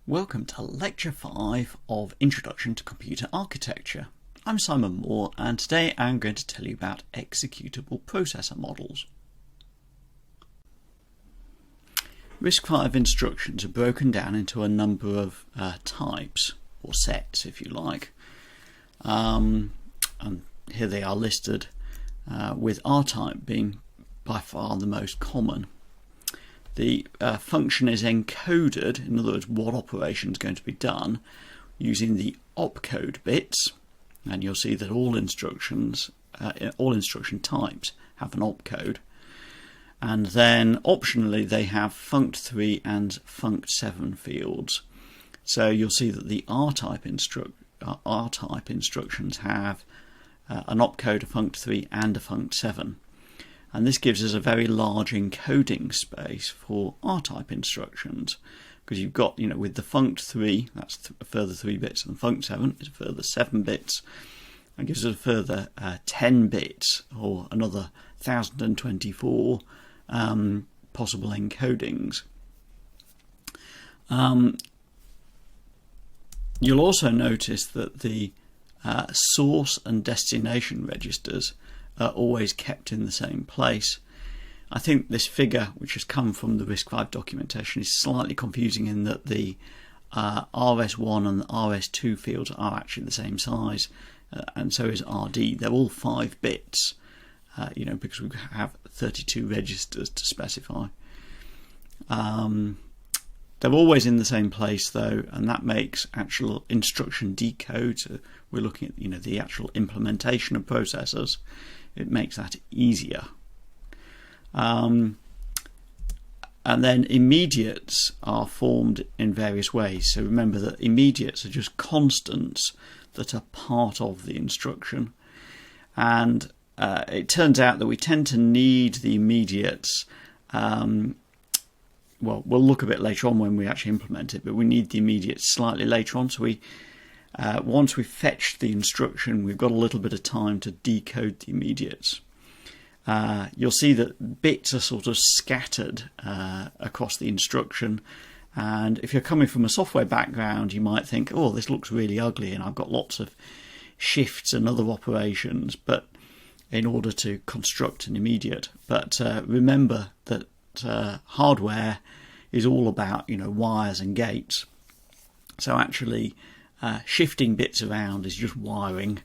Welcome to Lecture 5 of Introduction to Computer Architecture. I'm Simon Moore, and today I'm going to tell you about executable processor models. RISC-V instructions are broken down into a number of types, or sets if you like. And here they are listed, with R-type being by far the most common. The function is encoded, in other words, what operation is going to be done, using the opcode bits, and you'll see that all instruction types have an opcode, and then optionally they have funct3 and funct7 fields. So you'll see that the R-type instructions have an opcode, a funct3 and a funct7. And this gives us a very large encoding space for R-type instructions, because you've got, with the funct3, that's a further 3 bits, and funct7 is a further 7 bits. That gives us a further 10 bits, or another 1024 possible encodings. You'll also notice that the source and destination registers are always kept in the same place. I think this figure, which has come from the RISC-V documentation, is slightly confusing in that the RS1 and the RS2 fields are actually the same size, and so is RD. They're all 5 bits, because we have 32 registers to specify. They're always in the same place though, and that makes actual instruction decode. So we're looking at the actual implementation of processors. It makes that easier. And then immediates are formed in various ways. So remember that immediates are just constants that are part of the instruction. And it turns out that we tend to need the immediates. Well, we'll look a bit later on when we actually implement it, but we need the immediates slightly later on. So we once we've fetched the instruction, we've got a little bit of time to decode the immediates. You'll see that bits are sort of scattered across the instruction, and if you're coming from a software background, you might think, oh, this looks really ugly and I've got lots of shifts and other operations, but in order to construct an immediate. But remember that hardware is all about wires and gates. So actually shifting bits around is just wiring,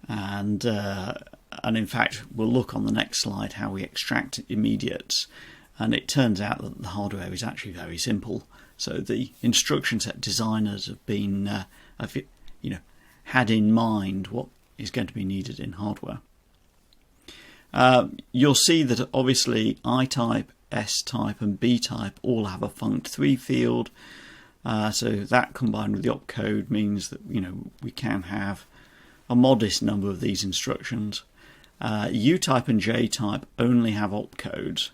and in fact we'll look on the next slide how we extract immediates, and it turns out that the hardware is actually very simple. So the instruction set designers have been had in mind what is going to be needed in hardware. You'll see that obviously I-type, S-type and B-type all have a funct3 field. So that combined with the opcode means that we can have a modest number of these instructions. U-type and J-type only have opcodes,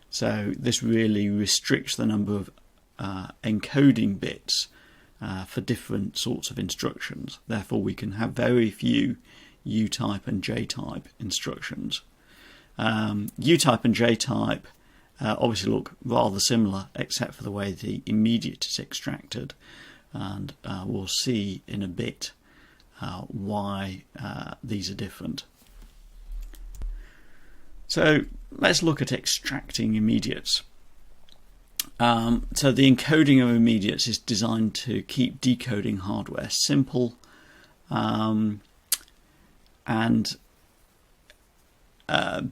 so this really restricts the number of encoding bits for different sorts of instructions. Therefore we can have very few U-type and J-type instructions. U-type and J-type obviously look rather similar, except for the way the immediate is extracted, and we'll see in a bit why these are different. So let's look at extracting immediates. So the encoding of immediates is designed to keep decoding hardware simple, and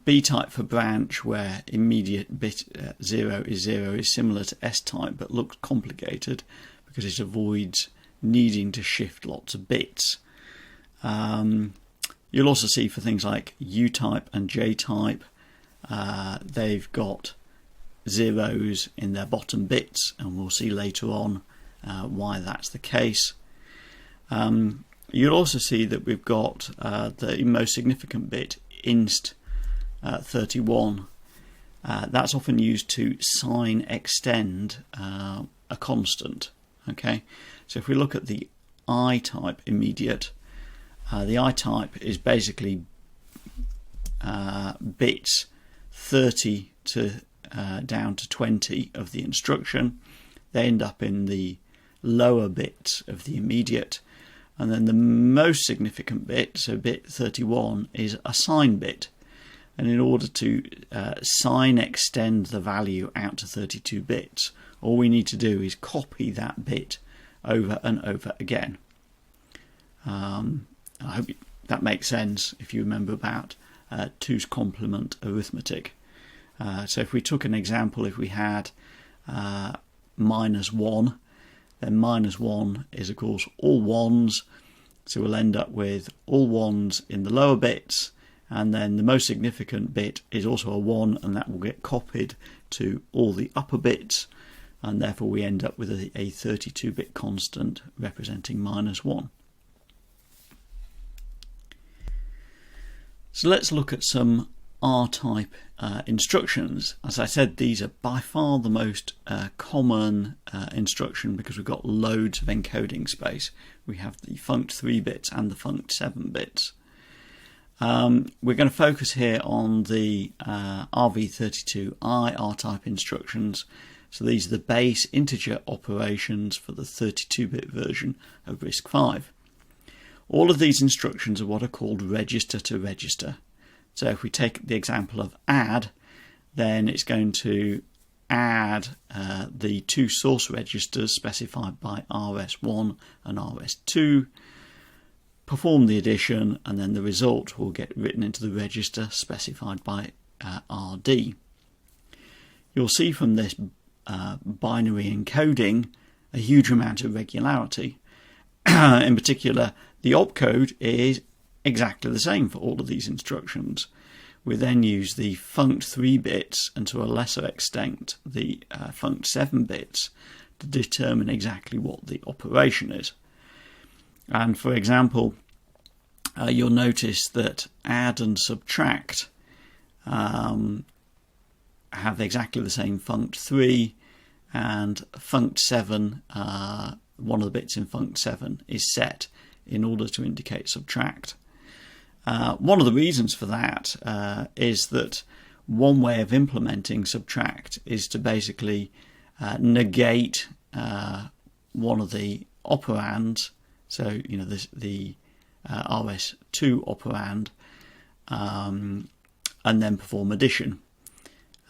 B-type for branch, where immediate bit 0 is 0, is similar to S-type but looks complicated because it avoids needing to shift lots of bits. You'll also see for things like U-type and J-type, they've got zeros in their bottom bits, and we'll see later on why that's the case. You'll also see that we've got the most significant bit, inst 31. That's often used to sign extend a constant. Okay, so if we look at the I-type immediate, the I-type is basically bits 30 to down to 20 of the instruction. they end up in the lower bits of the immediate, and then the most significant bit, so bit 31, is a sign bit. And in order to sign extend the value out to 32 bits, all we need to do is copy that bit over and over again. I hope that makes sense if you remember about 2's complement arithmetic. So if we took an example, if we had -1, then -1 is of course all ones, so we'll end up with all ones in the lower bits, and then the most significant bit is also a 1, and that will get copied to all the upper bits, and therefore we end up with a 32-bit constant representing -1. So let's look at some R-type instructions. As I said, these are by far the most common instruction because we've got loads of encoding space. We have the funct3 bits and the funct7 bits. We're going to focus here on the RV32I R-type instructions. So these are the base integer operations for the 32-bit version of RISC-V. All of these instructions are what are called register to register. So if we take the example of add, then it's going to add the 2 source registers specified by RS1 and RS2, perform the addition, and then the result will get written into the register specified by RD. You'll see from this binary encoding a huge amount of regularity. In particular, the opcode is exactly the same for all of these instructions. We then use the funct3 bits and to a lesser extent the funct7 bits to determine exactly what the operation is. And for example, you'll notice that add and subtract have exactly the same funct3, and funct7, one of the bits in funct7 is set in order to indicate subtract. One of the reasons for that is that one way of implementing subtract is to basically negate one of the operands, so you know the RS2 operand, and then perform addition.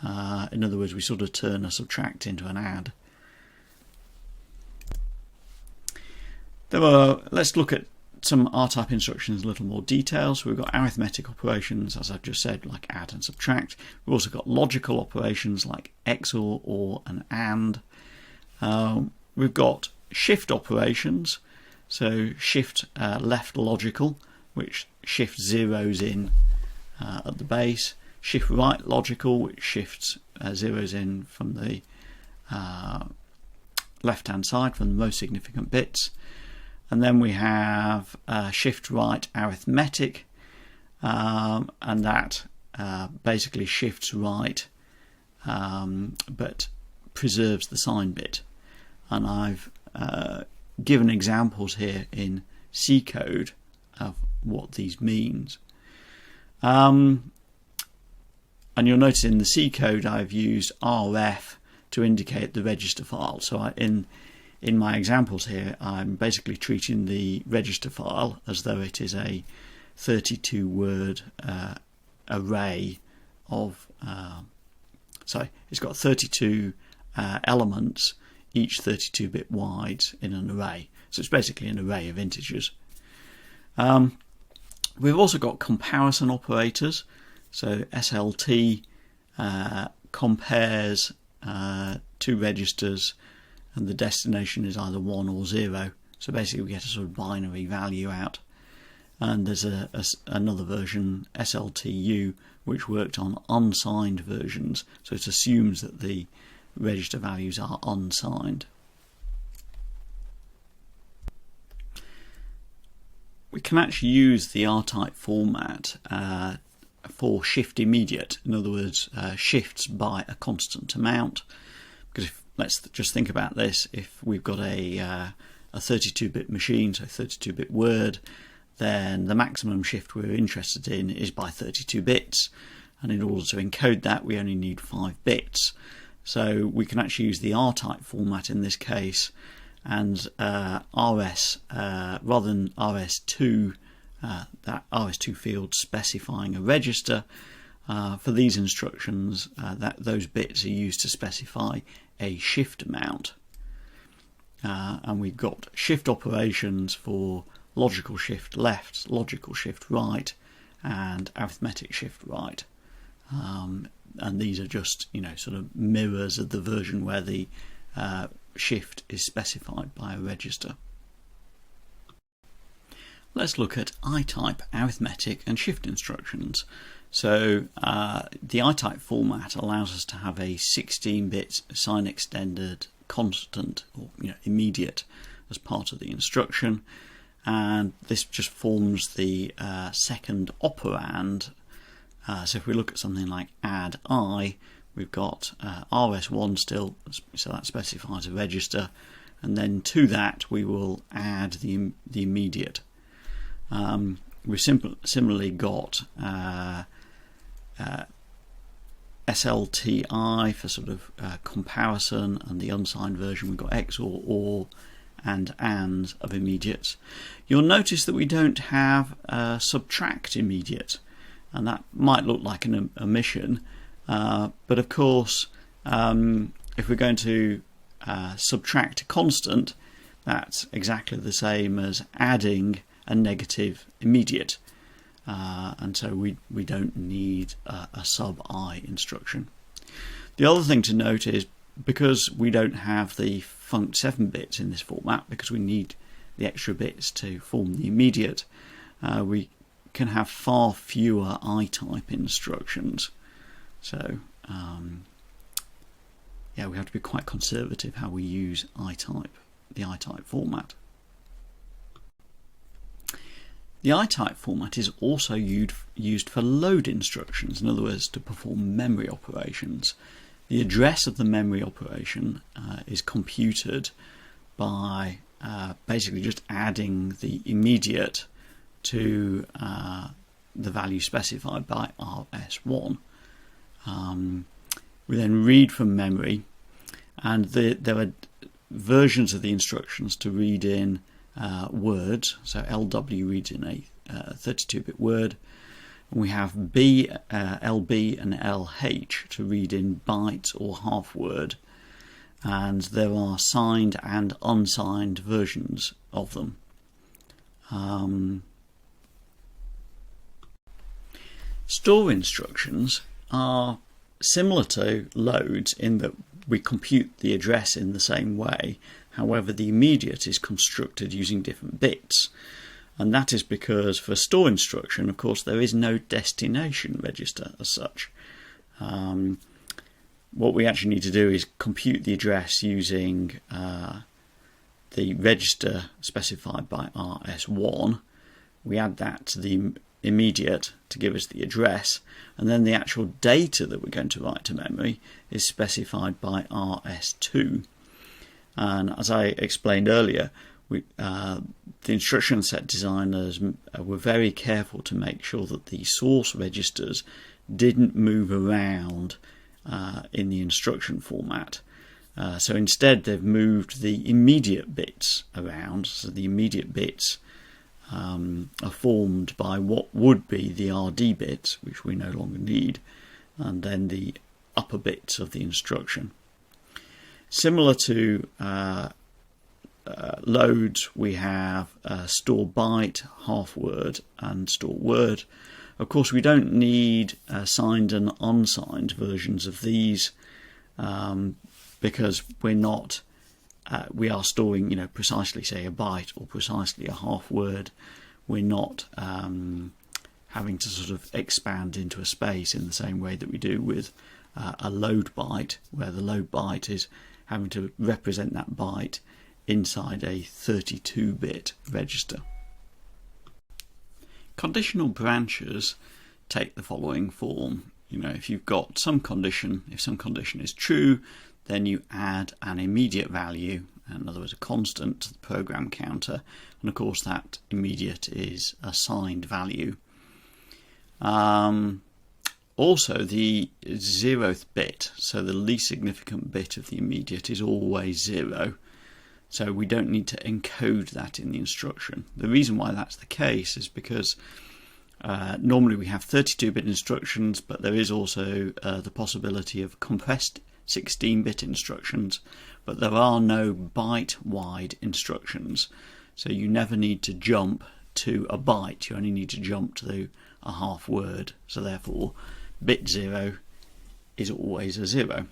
In other words, we sort of turn a subtract into an add. Let's look at some R-type instructions in a little more detail. So we've got arithmetic operations, as I've just said, like add and subtract. We've also got logical operations like XOR, OR and AND. We've got shift operations, so shift left logical, which shifts zeros in at the base. Shift right logical, which shifts zeros in from the left-hand side, from the most significant bits. And then we have shift right arithmetic, and that basically shifts right but preserves the sign bit. And I've given examples here in C code of what these means. And you'll notice in the C code I've used RF to indicate the register file. So in my examples here, I'm basically treating the register file as though it is a 32-word array of, it's got 32 elements, each 32-bit wide in an array. So it's basically an array of integers. We've also got comparison operators. So SLT compares 2 registers, and the destination is either 1 or 0. So basically we get a sort of binary value out. And there's another version, SLTU, which worked on unsigned versions. So it assumes that the register values are unsigned. We can actually use the R-type format for shift immediate, in other words, shifts by a constant amount. Because let's just think about this: if we've got a 32-bit machine, so 32-bit word, then the maximum shift we're interested in is by 32 bits, and in order to encode that we only need 5 bits. So we can actually use the R-type format in this case, and RS rather than RS2, that RS2 field specifying a register. For these instructions, those bits are used to specify a shift amount. And we've got shift operations for logical shift left, logical shift right, and arithmetic shift right. And these are just, sort of mirrors of the version where the shift is specified by a register. Let's look at I-type arithmetic and shift instructions. So the I-type format allows us to have a 16-bit sign extended constant, or immediate, as part of the instruction, and this just forms the second operand. So if we look at something like add I, we've got RS1 still, so that specifies a register, and then to that we will add the immediate. We've similarly got SLTI for sort of comparison, and the unsigned version we've got XOR, OR, and AND of immediates. You'll notice that we don't have subtract immediate, and that might look like an omission, but of course if we're going to subtract a constant, that's exactly the same as adding a negative immediate, and so we don't need a sub-I instruction. The other thing to note is, because we don't have the func 7 bits in this format, because we need the extra bits to form the immediate, we can have far fewer I-type instructions. So yeah, we have to be quite conservative how we use the I-type format. The I-type format is also used for load instructions, in other words, to perform memory operations. The address of the memory operation is computed by basically just adding the immediate to the value specified by RS1. We then read from memory, and there are versions of the instructions to read in words. So LW reads in a 32-bit word, and we have LB and LH to read in byte or half word, and there are signed and unsigned versions of them. Store instructions are similar to loads in that we compute the address in the same way. However, the immediate is constructed using different bits, and that is because for store instruction, of course, there is no destination register as such. What we actually need to do is compute the address using the register specified by RS1. We add that to the immediate to give us the address, and then the actual data that we're going to write to memory is specified by RS2. And as I explained earlier, the instruction set designers were very careful to make sure that the source registers didn't move around in the instruction format. So instead they've moved the immediate bits around, so the immediate bits are formed by what would be the RD bits, which we no longer need, and then the upper bits of the instruction. Similar to loads, we have store byte, half word, and store word. Of course, we don't need signed and unsigned versions of these because we are storing, precisely, say, a byte or precisely a half word. We're not having to sort of expand into a space in the same way that we do with a load byte, where the load byte is having to represent that byte inside a 32-bit register. Conditional branches take the following form. If you've got some condition, if some condition is true, then you add an immediate value, in other words a constant, to the program counter, and of course that immediate is a signed value. Also, the 0th bit, so the least significant bit of the immediate, is always 0. So we don't need to encode that in the instruction. The reason why that's the case is because normally we have 32-bit instructions, but there is also the possibility of compressed 16-bit instructions, but there are no byte-wide instructions. So you never need to jump to a byte, you only need to jump to a half word. So therefore, bit 0 is always a 0.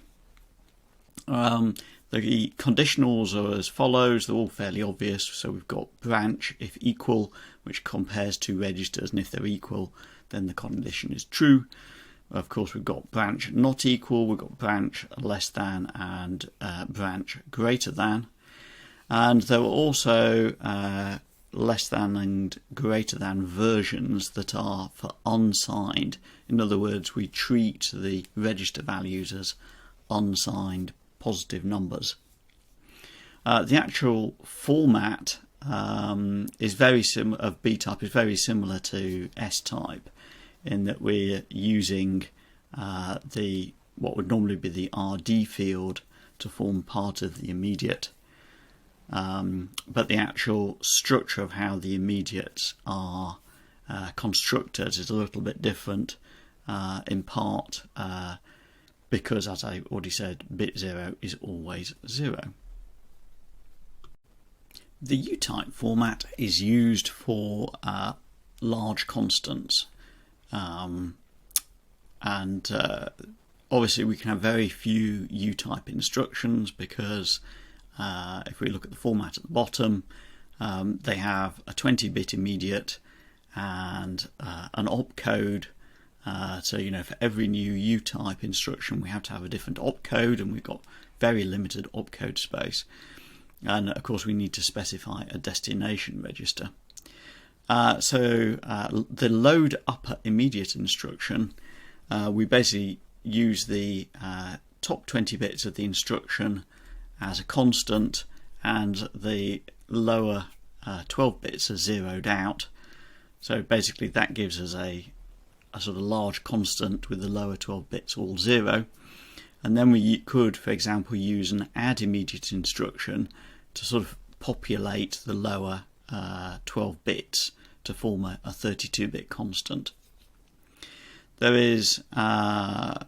The conditionals are as follows. They're all fairly obvious. So we've got branch if equal, which compares two registers, and if they're equal, then the condition is true. Of course, we've got branch not equal, we've got branch less than, and branch greater than. And there are also less than and greater than versions that are for unsigned. In other words, we treat the register values as unsigned positive numbers. The actual format is very of B-type is very similar to S-type, in that we're using what would normally be the RD field to form part of the immediate. But the actual structure of how the immediates are constructed is a little bit different, in part because, as I already said, bit 0 is always 0. The U-type format is used for large constants, and obviously we can have very few U-type instructions because if we look at the format at the bottom, they have a 20-bit immediate and an opcode. So, for every new U-type instruction, we have to have a different opcode, and we've got very limited opcode space. And of course, we need to specify a destination register. So the load upper immediate instruction, we basically use the top 20 bits of the instruction as a constant, and the lower 12 bits are zeroed out. So basically that gives us a sort of large constant with the lower 12 bits all 0. And then we could, for example, use an add immediate instruction to sort of populate the lower 12 bits to form a 32-bit constant. There is a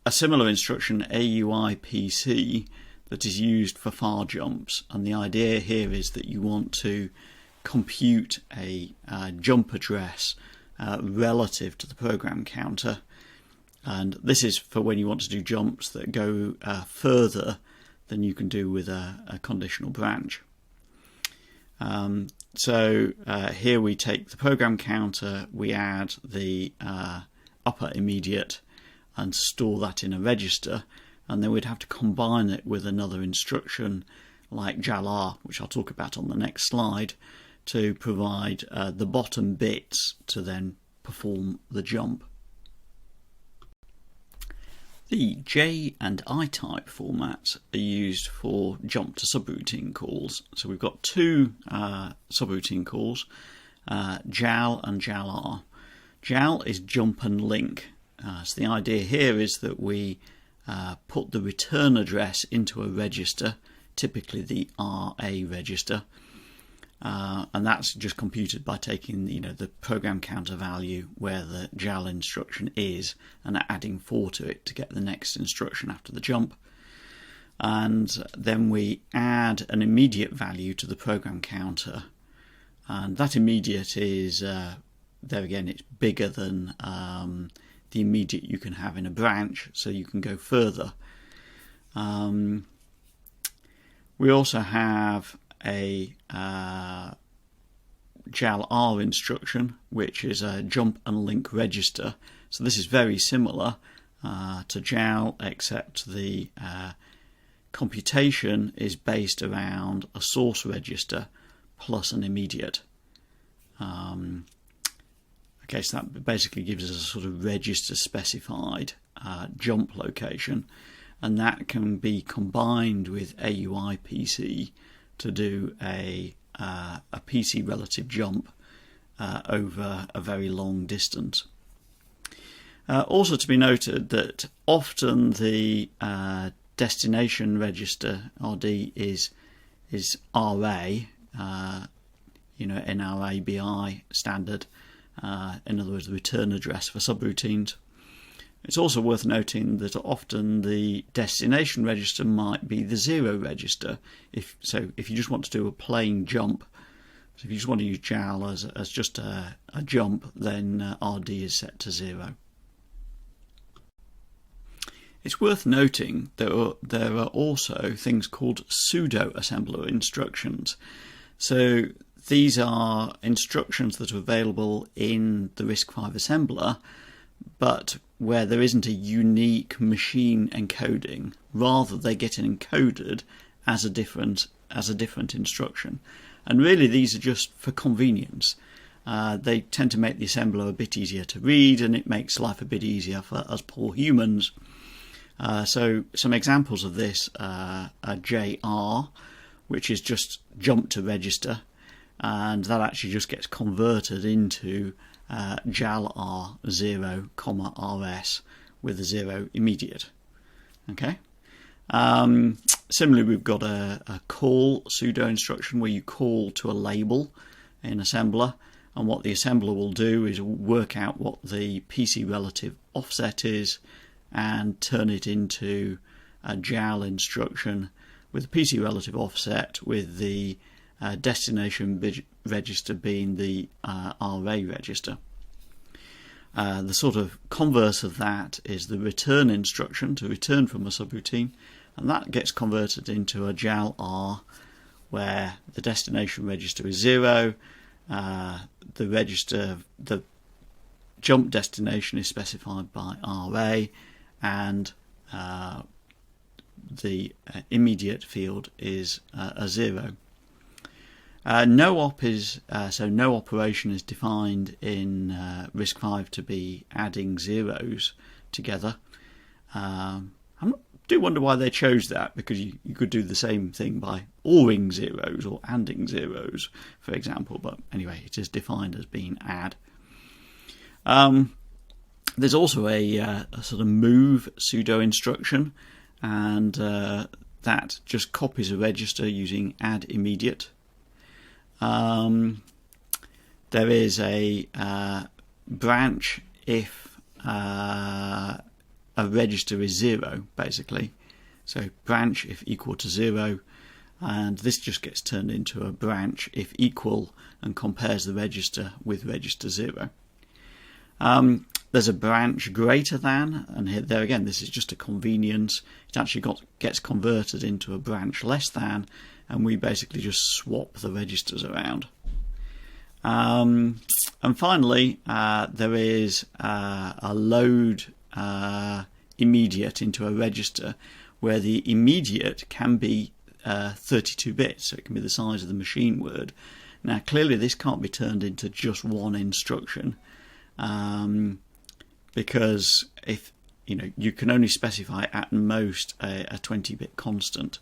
similar instruction, AUIPC, that is used for far jumps, and the idea here is that you want to compute a jump address relative to the program counter, and this is for when you want to do jumps that go further than you can do with a conditional branch. So here we take the program counter, we add the upper immediate and store that in a register, and then we'd have to combine it with another instruction like jalr, which I'll talk about on the next slide, to provide the bottom bits to then perform the jump. The J and I type formats are used for jump to subroutine calls. So we've got two subroutine calls, JAL and JALR. JAL is jump and link. So the idea here is that we put the return address into a register, typically the RA register, and that's just computed by taking the program counter value where the JAL instruction is and adding 4 to it to get the next instruction after the jump. And then we add an immediate value to the program counter, and that immediate is there again, it's bigger than the immediate you can have in a branch, so you can go further. We also have a JALR instruction, which is a jump and link register. So this is very similar to JAL, except the computation is based around a source register plus an immediate. Okay, so that basically gives us a sort of register specified jump location, and that can be combined with AUIPC to do a PC relative jump over a very long distance. Also to be noted that often the destination register RD is RA, NRABI standard, in other words the return address for subroutines. It's also worth noting that often the destination register might be the 0 register. If you just want to do a plain jump, so if you just want to use JAL as just a jump, then RD is set to 0. It's worth noting that there are also things called pseudo assembler instructions. So these are instructions that are available in the RISC-V assembler, but where there isn't a unique machine encoding. Rather, they get encoded as a different instruction. And really, these are just for convenience. They tend to make the assembler a bit easier to read, and it makes life a bit easier for us poor humans. So some examples of this are JR, which is just jump to register, and that actually just gets converted into JAL R0, RS with a 0 immediate. Okay. Similarly, we've got a call pseudo instruction where you call to a label in assembler, and what the assembler will do is work out what the PC relative offset is and turn it into a JAL instruction with the PC relative offset, with the destination register being the RA register. The sort of converse of that is the return instruction, to return from a subroutine, and that gets converted into a JAL R, where the destination register is 0, the jump destination is specified by RA, and the immediate field is a 0. No operation is defined in RISC-V to be adding zeros together. I do wonder why they chose that, because you could do the same thing by ORing zeros or ANDing zeros, for example. But anyway, it is defined as being add. There's also a sort of move pseudo instruction, and that just copies a register using add immediate. There is a branch if a register is 0, basically. So branch if equal to 0, and this just gets turned into a branch if equal and compares the register with register 0. There's a branch greater than, and here, there again, this is just a convenience. It actually gets converted into a branch less than, and we basically just swap the registers around. And finally, there is a load immediate into a register, where the immediate can be 32 bits, so it can be the size of the machine word. Now, clearly, this can't be turned into just one instruction, because if you can only specify at most a 20-bit constant.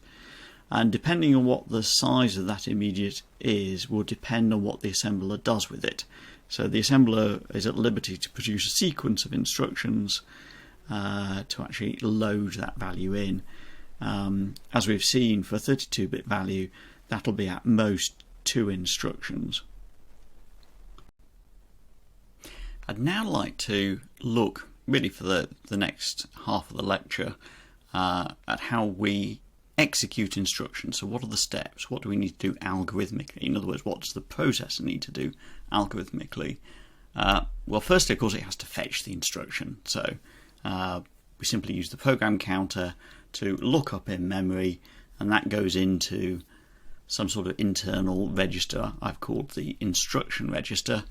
And depending on what the size of that immediate is will depend on what the assembler does with it. So the assembler is at liberty to produce a sequence of instructions to actually load that value in. As we've seen, for a 32-bit value, that'll be at most 2 instructions. I'd now like to look, really for the next half of the lecture, at how we execute instructions. So what are the steps? What do we need to do algorithmically? In other words, what does the processor need to do algorithmically? Well, firstly, of course, it has to fetch the instruction. So we simply use the program counter to look up in memory, and that goes into some sort of internal register I've called the instruction register.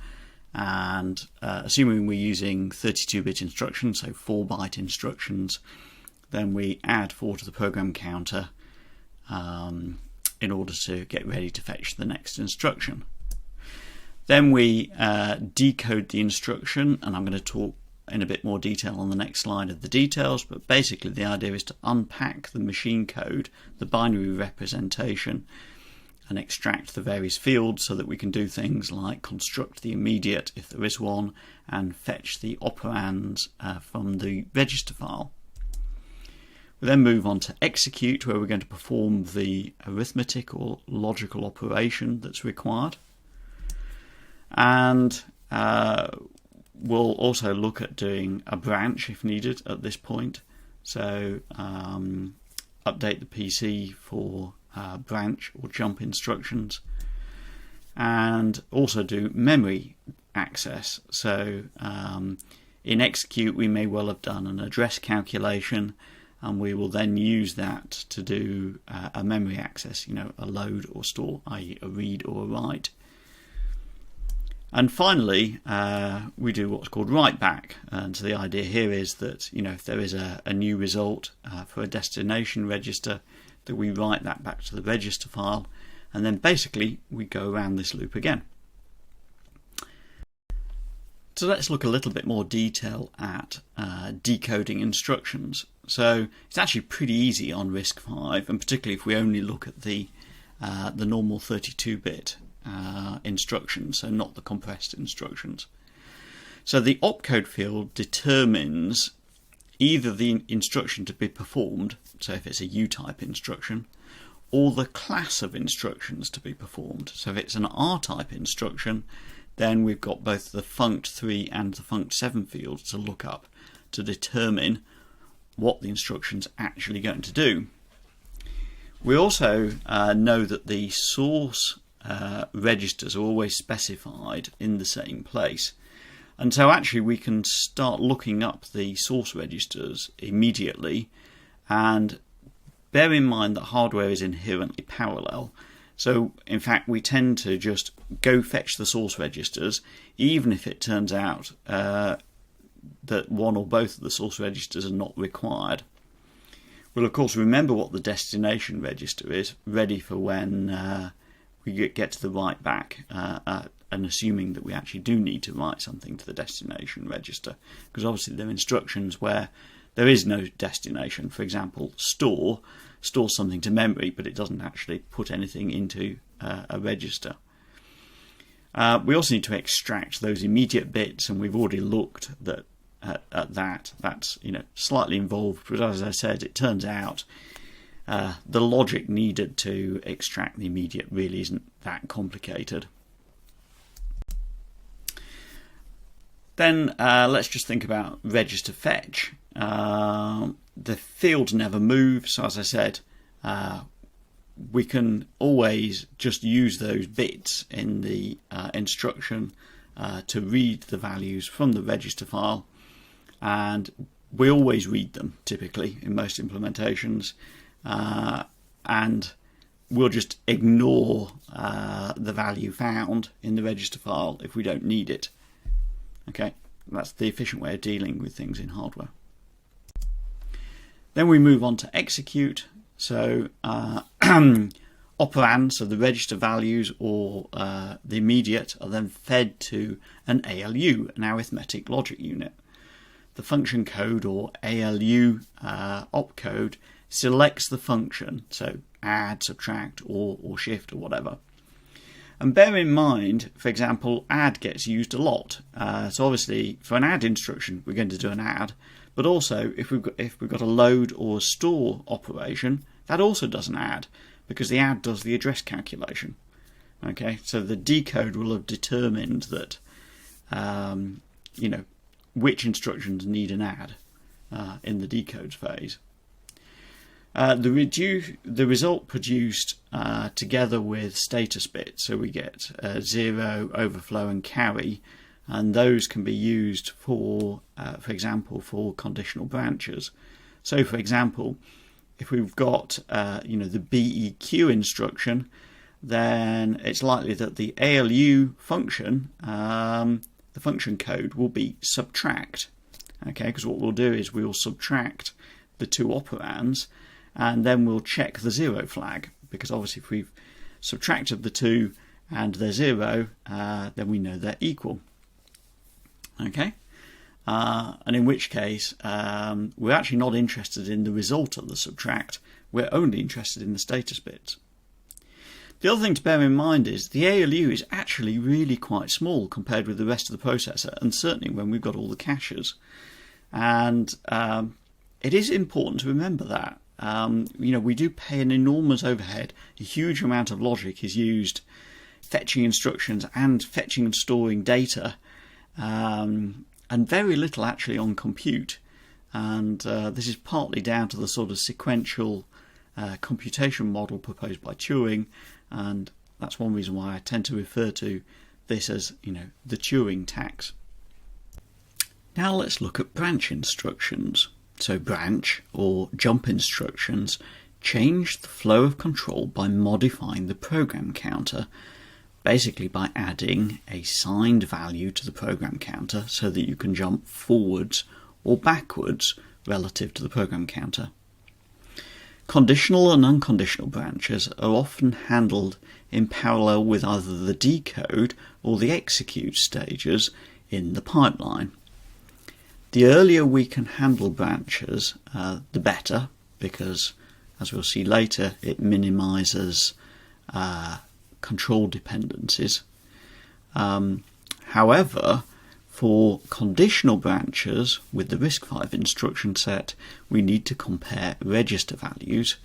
And assuming we're using 32-bit instructions, so 4-byte instructions, then we add 4 to the program counter in order to get ready to fetch the next instruction. Then we decode the instruction, and I'm going to talk in a bit more detail on the next slide of the details, but basically the idea is to unpack the machine code, the binary representation, and extract the various fields so that we can do things like construct the immediate if there is one, and fetch the operands from the register file. We then move on to execute, where we're going to perform the arithmetic or logical operation that's required. And we'll also look at doing a branch if needed at this point. So update the PC for branch or jump instructions, and also do memory access. So in execute we may well have done an address calculation, and we will then use that to do a memory access, a load or store, i.e. a read or a write. And finally, we do what's called write back. And so the idea here is that, if there is a new result for a destination register, that we write that back to the register file, and then basically we go around this loop again. So let's look a little bit more detail at decoding instructions. So it's actually pretty easy on RISC-V, and particularly if we only look at the normal 32-bit instructions, so not the compressed instructions. So the opcode field determines either the instruction to be performed, so if it's a U-type instruction, or the class of instructions to be performed. So if it's an R-type instruction, then we've got both the funct3 and the funct7 fields to look up to determine what the instruction's actually going to do. We also know that the source registers are always specified in the same place, and so actually we can start looking up the source registers immediately, and bear in mind that hardware is inherently parallel. So in fact we tend to just go fetch the source registers even if it turns out that one or both of the source registers are not required. We'll of course remember what the destination register is, ready for when we get to the write back, and assuming that we actually do need to write something to the destination register, because obviously there are instructions where there is no destination. For example, stores something to memory, but it doesn't actually put anything into a register. We also need to extract those immediate bits, and we've already looked at that. That's slightly involved, but as I said, it turns out the logic needed to extract the immediate really isn't that complicated. Then let's just think about register fetch. The fields never move, so as I said, we can always just use those bits in the instruction to read the values from the register file, and we always read them typically in most implementations, and we'll just ignore the value found in the register file if we don't need it. Okay, that's the efficient way of dealing with things in hardware. Then we move on to execute. So operands, so the register values or the immediate, are then fed to an ALU, an arithmetic logic unit. The function code or ALU opcode selects the function, so add, subtract, or shift, or whatever. And bear in mind, for example, add gets used a lot. So obviously, for an add instruction, we're going to do an add. But also, if we've got a load or a store operation, that also does an add, because the add does the address calculation. Okay, so the decode will have determined that, which instructions need an add in the decode phase. The result produced together with status bits, so we get 0, overflow and carry, and those can be used for example, for conditional branches. So for example, if we've got the BEQ instruction, then it's likely that the ALU function, the function code, will be subtract. Okay, because what we'll do is we'll subtract the two operands, and then we'll check the 0 flag, because obviously if we've subtracted the two and they're 0, then we know they're equal. Okay, and in which case we're actually not interested in the result of the subtract, we're only interested in the status bits. The other thing to bear in mind is the ALU is actually really quite small compared with the rest of the processor, and certainly when we've got all the caches. And it is important to remember that. We do pay an enormous overhead. A huge amount of logic is used fetching instructions and fetching and storing data, and very little actually on compute. And this is partly down to the sort of sequential computation model proposed by Turing, and that's one reason why I tend to refer to this as, the Turing tax. Now let's look at branch instructions. So branch or jump instructions change the flow of control by modifying the program counter, basically by adding a signed value to the program counter so that you can jump forwards or backwards relative to the program counter. Conditional and unconditional branches are often handled in parallel with either the decode or the execute stages in the pipeline. The earlier we can handle branches, the better, because, as we'll see later, it minimises control dependencies. However, for conditional branches with the RISC-V instruction set, we need to compare register values,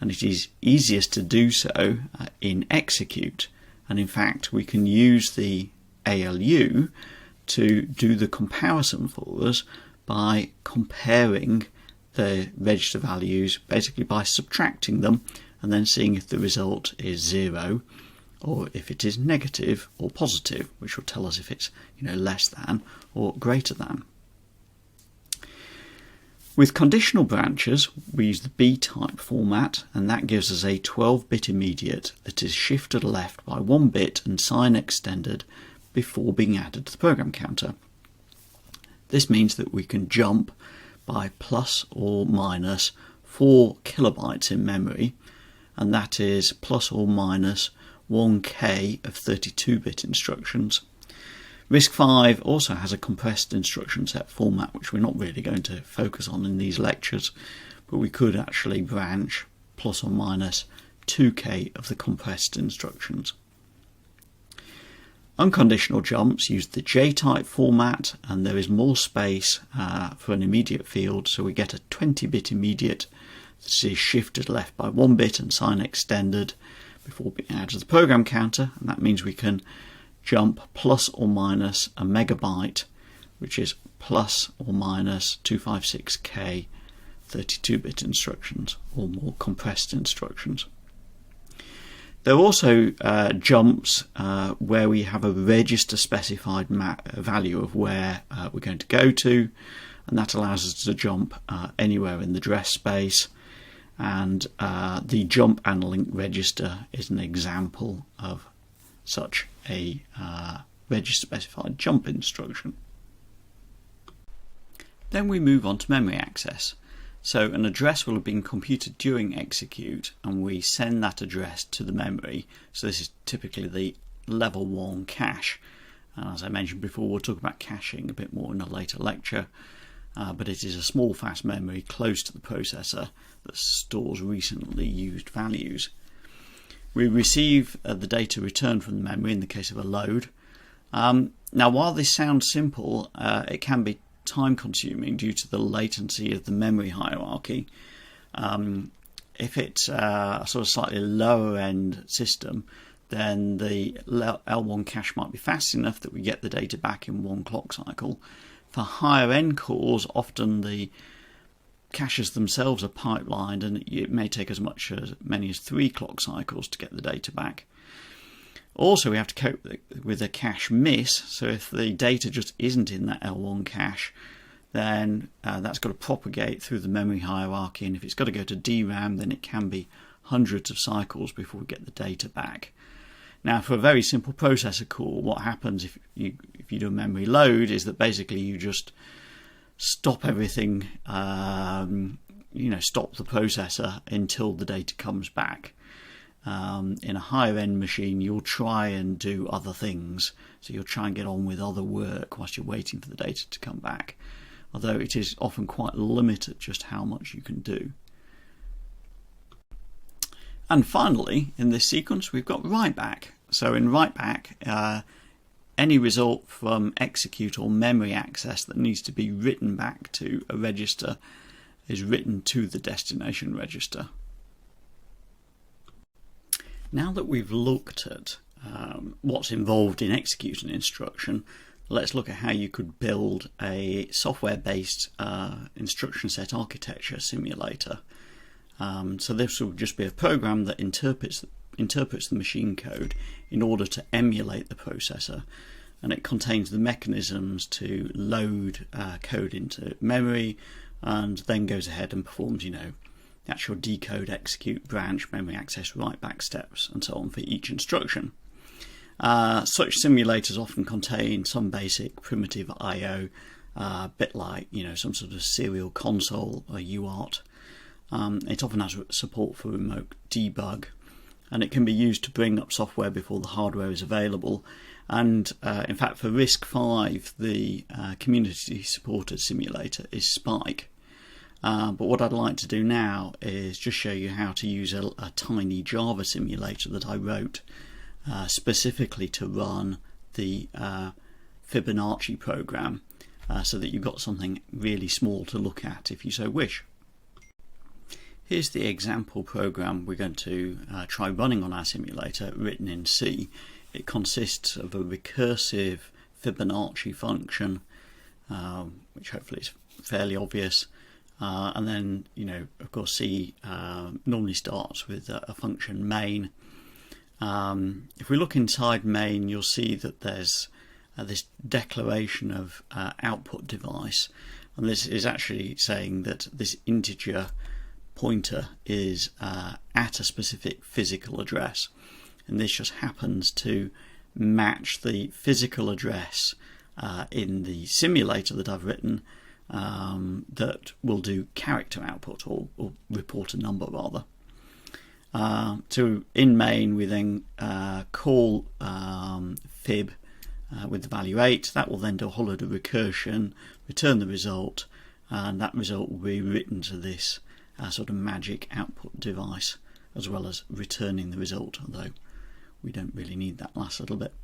and it is easiest to do so in execute. And in fact, we can use the ALU to do the comparison for us by comparing the register values, basically by subtracting them and then seeing if the result is 0 or if it is negative or positive, which will tell us if it's less than or greater than. With conditional branches, we use the B-type format, and that gives us a 12-bit immediate that is shifted left by 1 bit and sign extended before being added to the program counter. This means that we can jump by plus or minus 4 kilobytes in memory, and that is plus or minus 1K of 32-bit instructions. RISC-V also has a compressed instruction set format, which we're not really going to focus on in these lectures, but we could actually branch plus or minus 2K of the compressed instructions. Unconditional jumps use the J-type format, and there is more space for an immediate field, so we get a 20-bit immediate that is shifted left by 1 bit and sign extended before being added to the program counter, and that means we can jump plus or minus a megabyte, which is plus or minus 256K 32-bit instructions or more compressed instructions. There are also jumps where we have a register specified value of where we're going to go to, and that allows us to jump anywhere in the address space, and the jump and link register is an example of such a register specified jump instruction. Then we move on to memory access. So an address will have been computed during execute, and we send that address to the memory. So this is typically the level 1 cache. And as I mentioned before, we'll talk about caching a bit more in a later lecture. But it is a small fast memory close to the processor that stores recently used values. We receive the data returned from the memory in the case of a load. Now, while this sounds simple, it can be time consuming due to the latency of the memory hierarchy. If it's a sort of slightly lower end system, then the L1 cache might be fast enough that we get the data back in 1 clock cycle. For higher end cores, often the caches themselves are pipelined, and it may take as many as 3 clock cycles to get the data back. Also, we have to cope with a cache miss, so if the data just isn't in that L1 cache, then that's got to propagate through the memory hierarchy, and if it's got to go to DRAM, then it can be hundreds of cycles before we get the data back. Now, for a very simple processor core, what happens if you do a memory load is that basically you just stop everything, stop the processor until the data comes back. In a higher end machine, you'll try and do other things, so you'll try and get on with other work whilst you're waiting for the data to come back, although it is often quite limited just how much you can do. And finally, in this sequence, we've got write back. So in write back, any result from execute or memory access that needs to be written back to a register is written to the destination register. Now that we've looked at what's involved in executing an instruction, let's look at how you could build a software-based instruction set architecture simulator. So this will just be a program that interprets the machine code in order to emulate the processor, and it contains the mechanisms to load code into memory, and then goes ahead and performs, the actual decode, execute, branch, memory access, write back steps, and so on for each instruction. Such simulators often contain some basic primitive I/O, a bit like some sort of serial console or UART. It often has support for remote debug, and it can be used to bring up software before the hardware is available. And in fact, for RISC-V, the community supported simulator is Spike. But what I'd like to do now is just show you how to use a tiny Java simulator that I wrote specifically to run the Fibonacci program, so that you've got something really small to look at if you so wish. Here's the example program we're going to try running on our simulator, written in C. It consists of a recursive Fibonacci function, which hopefully is fairly obvious. And then, of course, C normally starts with a function main. If we look inside main, you'll see that there's this declaration of output device, and this is actually saying that this integer pointer is at a specific physical address, and this just happens to match the physical address in the simulator that I've written that will do character output, or report a number rather. So in main we then call fib with the value 8. That will then do a whole load of recursion, return the result, and that result will be written to this sort of magic output device, as well as returning the result, although we don't really need that last little bit.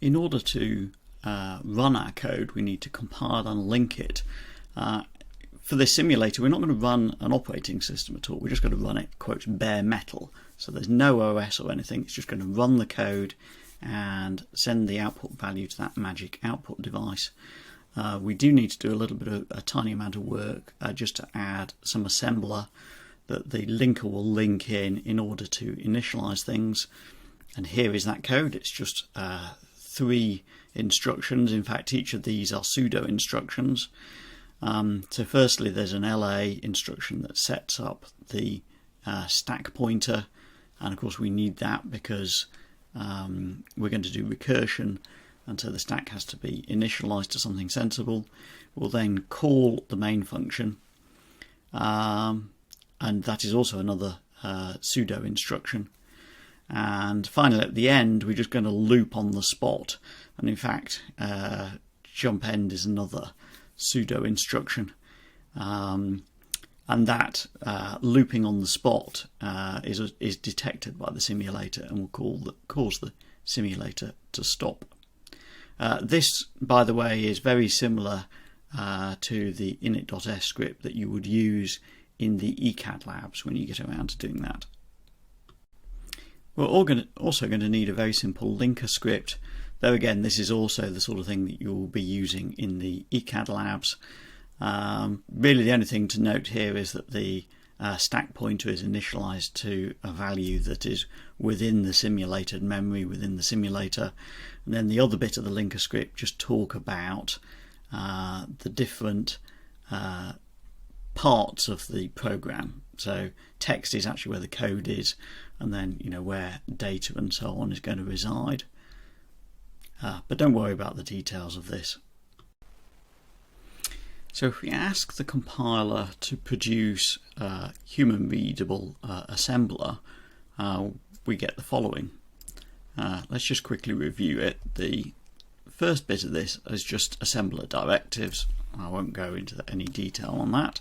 In order to run our code, we need to compile and link it. For this simulator, we're not going to run an operating system at all. We're just going to run it, quote, bare metal. So there's no OS or anything. It's just going to run the code and send the output value to that magic output device. We do need to do a little bit of a tiny amount of work just to add some assembler that the linker will link in order to initialize things. And here is that code. It's just 3 instructions. In fact, each of these are pseudo instructions. So firstly, there's an LA instruction that sets up the stack pointer, and of course we need that because we're going to do recursion, and so the stack has to be initialized to something sensible. We'll then call the main function, and that is also another pseudo instruction. And finally, at the end, we're just going to loop on the spot, and in fact jump end is another pseudo instruction, and that looping on the spot is detected by the simulator and will cause the simulator to stop. This, by the way, is very similar to the init.s script that you would use in the ECAD labs when you get around to doing that. We're also going to need a very simple linker script, though again this is also the sort of thing that you will be using in the ECAD labs. Really the only thing to note here is that the stack pointer is initialized to a value that is within the simulated memory within the simulator, and then the other bit of the linker script just talk about the different parts of the program. So text is actually where the code is, and then where data and so on is going to reside. But don't worry about the details of this. So if we ask the compiler to produce a human readable assembler, we get the following. Let's just quickly review it. The first bit of this is just assembler directives. I won't go into any detail on that.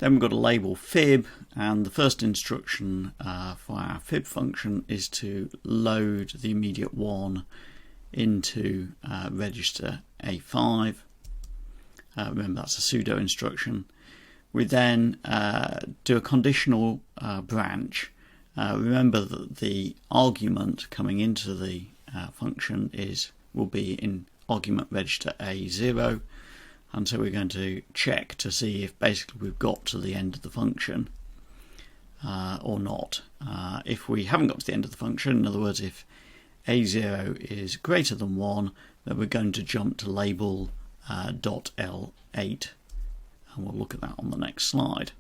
Then we've got a label fib, and the first instruction for our fib function is to load the immediate 1 into register A5. Remember, that's a pseudo instruction. We then do a conditional branch. Remember that the argument coming into the function will be in argument register A0, and so we're going to check to see if basically we've got to the end of the function or not. If we haven't got to the end of the function, in other words, if A0 is greater than 1, then we're going to jump to label .L8, and we'll look at that on the next slide.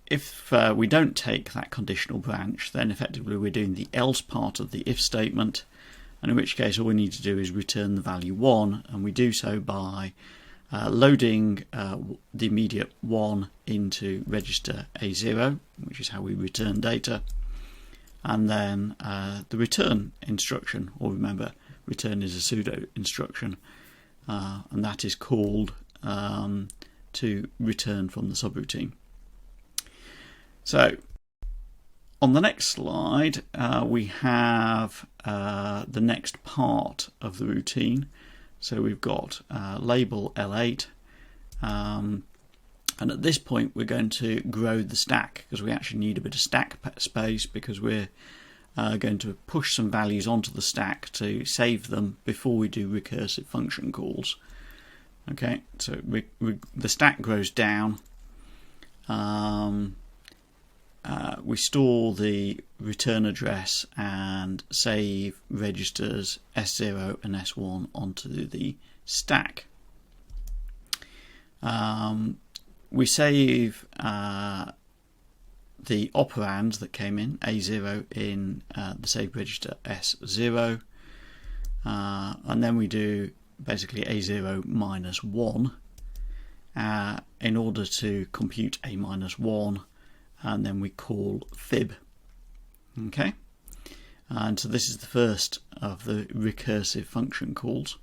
If we don't take that conditional branch, then effectively we're doing the else part of the if statement, and in which case all we need to do is return the value 1, and we do so by loading the immediate 1 into register A0, which is how we return data, and then the return instruction, or remember, return is a pseudo instruction, and that is called to return from the subroutine. So on the next slide we have the next part of the routine. So we've got label L8, and at this point we're going to grow the stack, because we actually need a bit of stack space, because we're going to push some values onto the stack to save them before we do recursive function calls. Okay, so the stack grows down. We store the return address and save registers S0 and S1 onto the stack. We save the operands that came in, A0, in the save register S0, and then we do basically A0 minus 1 in order to compute A minus 1, and then we call fib. Okay, and so this is the first of the recursive function calls.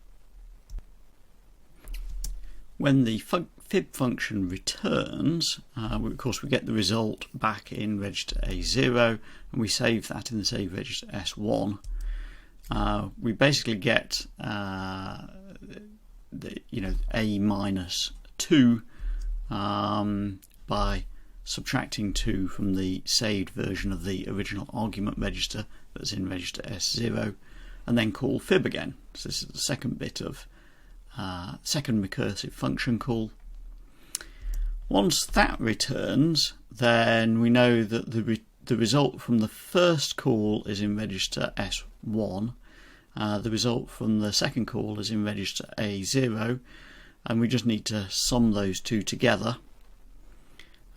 When the fib function returns, of course we get the result back in register A0, and we save that in the save register S1. We basically get A minus 2 by subtracting 2 from the saved version of the original argument register that's in register S0, and then call fib again. So this is the second bit of second recursive function call. Once that returns, then we know that the result from the first call is in register S1, the result from the second call is in register A0, and we just need to sum those two together.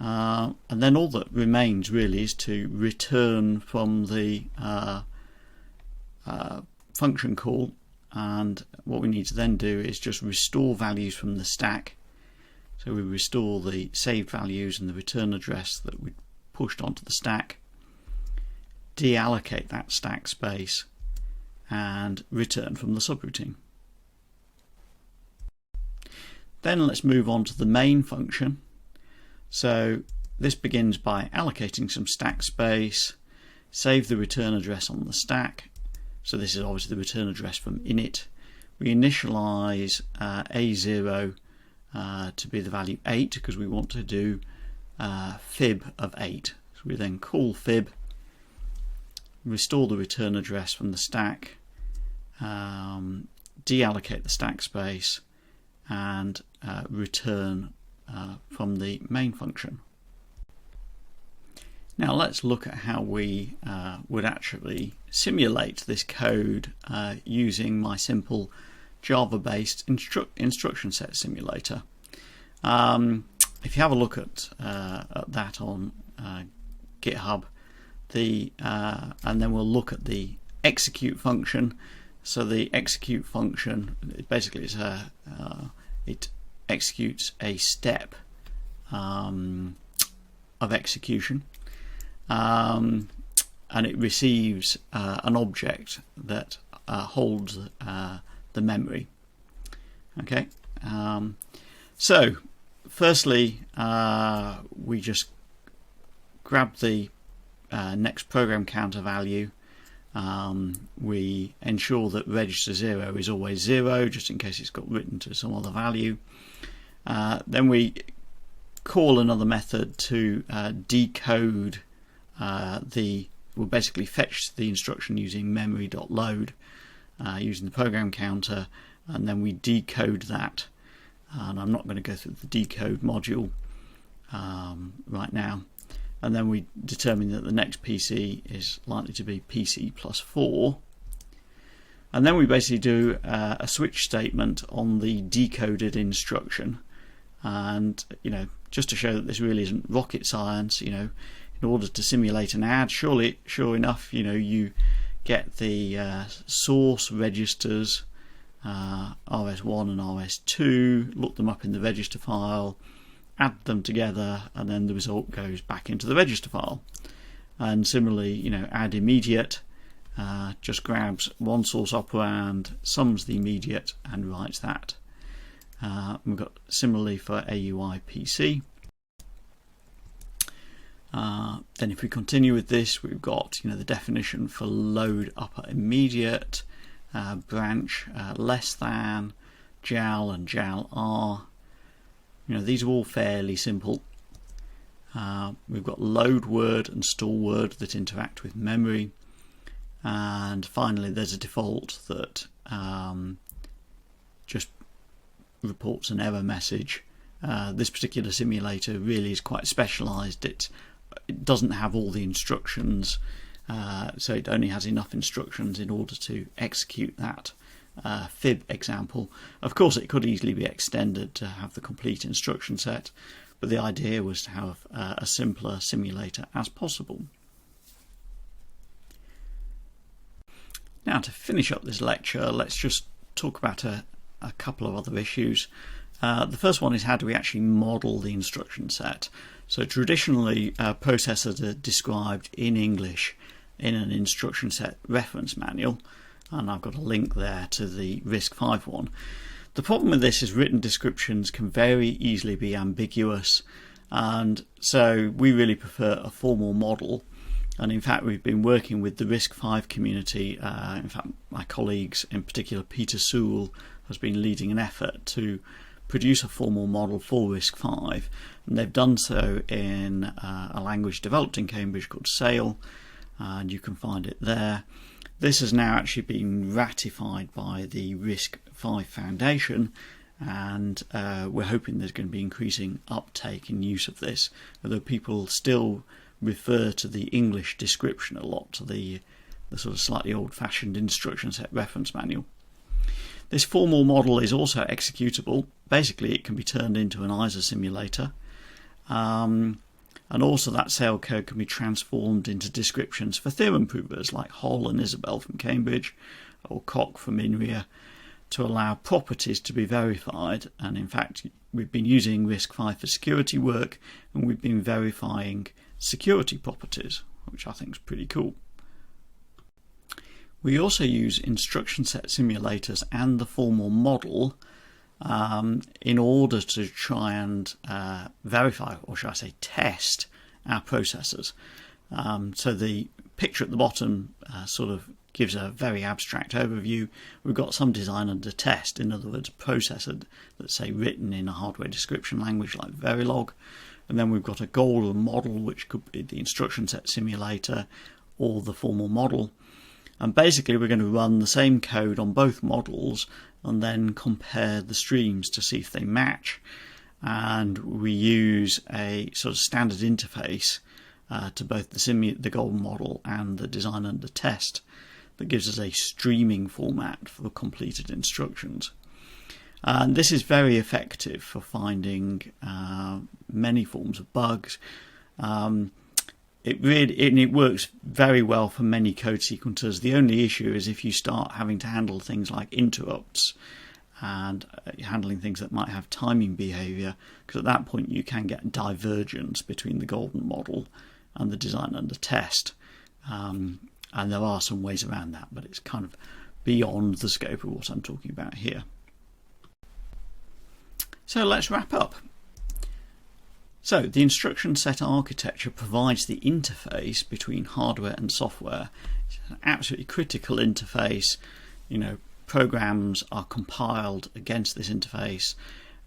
And then all that remains really is to return from the function call, and what we need to then do is just restore values from the stack. So we restore the saved values and the return address that we pushed onto the stack, deallocate that stack space, and return from the subroutine. Then let's move on to the main function. So this begins by allocating some stack space, save the return address on the stack. So this is obviously the return address from init. We initialize A0 to be the value 8, because we want to do fib of 8. So we then call fib, restore the return address from the stack, deallocate the stack space, and return from the main function. Now let's look at how we would actually simulate this code using my simple Java-based instruction set simulator. If you have a look at that on GitHub, and then we'll look at the execute function. So the execute function basically is it executes a step of execution, and it receives an object that holds the memory. Okay, so firstly, we just grab the next program counter value. We ensure that register 0 is always 0, just in case it's got written to some other value. Then we call another method to decode we'll basically fetch the instruction using memory.load using the program counter, and then we decode that. And I'm not going to go through the decode module right now. And then we determine that the next PC is likely to be PC plus 4. And then we basically do a switch statement on the decoded instruction. And, just to show that this really isn't rocket science, in order to simulate an add, sure enough, you get the source registers, RS1 and RS2, look them up in the register file, add them together, and then the result goes back into the register file. And similarly, add immediate, just grabs one source operand, sums the immediate, and writes that. We've got similarly for AUI PC. Then if we continue with this, we've got the definition for load upper immediate, branch less than, JAL and JAL R. These are all fairly simple. We've got load word and store word that interact with memory, and finally there's a default that just reports an error message. This particular simulator really is quite specialized. It doesn't have all the instructions, so it only has enough instructions in order to execute that fib example. Of course, it could easily be extended to have the complete instruction set, but the idea was to have a simpler simulator as possible. Now, to finish up this lecture, let's just talk about a couple of other issues. The first one is, how do we actually model the instruction set? So traditionally, processors are described in English in an instruction set reference manual, and I've got a link there to the RISC-V one. The problem with this is written descriptions can very easily be ambiguous, and so we really prefer a formal model. And in fact, we've been working with the RISC-V community. In fact, my colleagues, in particular Peter Sewell, has been leading an effort to produce a formal model for RISC-V, and they've done so in a language developed in Cambridge called Sail, and you can find it there. This has now actually been ratified by the RISC-V Foundation, and we're hoping there's going to be increasing uptake and use of this, although people still refer to the English description a lot, to the sort of slightly old-fashioned instruction set reference manual. This formal model is also executable. Basically, it can be turned into an ISA simulator, and also that Sail code can be transformed into descriptions for theorem provers like Holl and Isabel from Cambridge, or Koch from INRIA, to allow properties to be verified. And in fact, we've been using RISC-V for security work, and we've been verifying security properties, which I think is pretty cool. We also use instruction set simulators and the formal model in order to try and verify, or should I say test, our processors. So the picture at the bottom sort of gives a very abstract overview. We've got some design under test, in other words, a processor that's, say, written in a hardware description language like Verilog. And then we've got a golden model, which could be the instruction set simulator or the formal model. And basically we're going to run the same code on both models and then compare the streams to see if they match. And we use a sort of standard interface to both the golden model and the design under test that gives us a streaming format for completed instructions. And this is very effective for finding many forms of bugs. It works very well for many code sequences. The only issue is if you start having to handle things like interrupts and handling things that might have timing behavior, because at that point you can get divergence between the golden model and the design under test. And there are some ways around that, but it's kind of beyond the scope of what I'm talking about here. So let's wrap up. So the instruction set architecture provides the interface between hardware and software. It's an absolutely critical interface. Programs are compiled against this interface,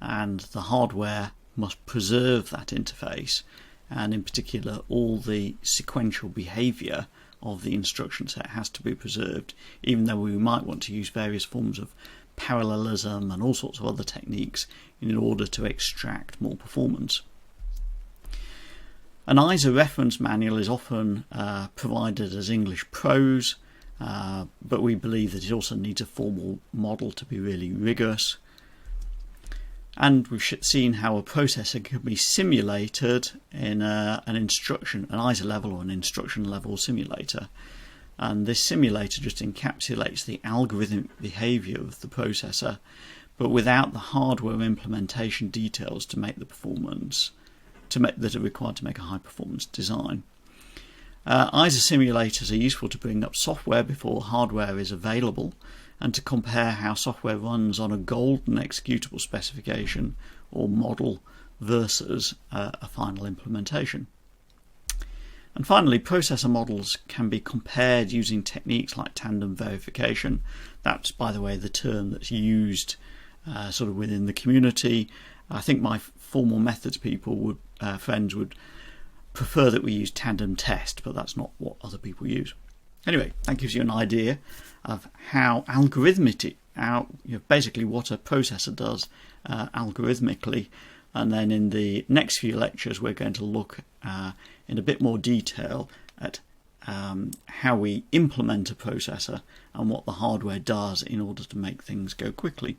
and the hardware must preserve that interface, and in particular all the sequential behaviour of the instruction set has to be preserved, even though we might want to use various forms of parallelism and all sorts of other techniques in order to extract more performance. An ISA reference manual is often provided as English prose, but we believe that it also needs a formal model to be really rigorous. And we've seen how a processor can be simulated in an ISA level or an instruction level simulator. And this simulator just encapsulates the algorithmic behaviour of the processor, but without the hardware implementation details to make the performance that are required to make a high performance design. ISA simulators are useful to bring up software before hardware is available, and to compare how software runs on a golden executable specification or model versus a final implementation. And finally, processor models can be compared using techniques like tandem verification. That's, by the way, the term that's used sort of within the community. I think my formal methods friends would prefer that we use tandem test, but that's not what other people use. Anyway, that gives you an idea of how basically what a processor does algorithmically. And then in the next few lectures, we're going to look in a bit more detail at how we implement a processor and what the hardware does in order to make things go quickly.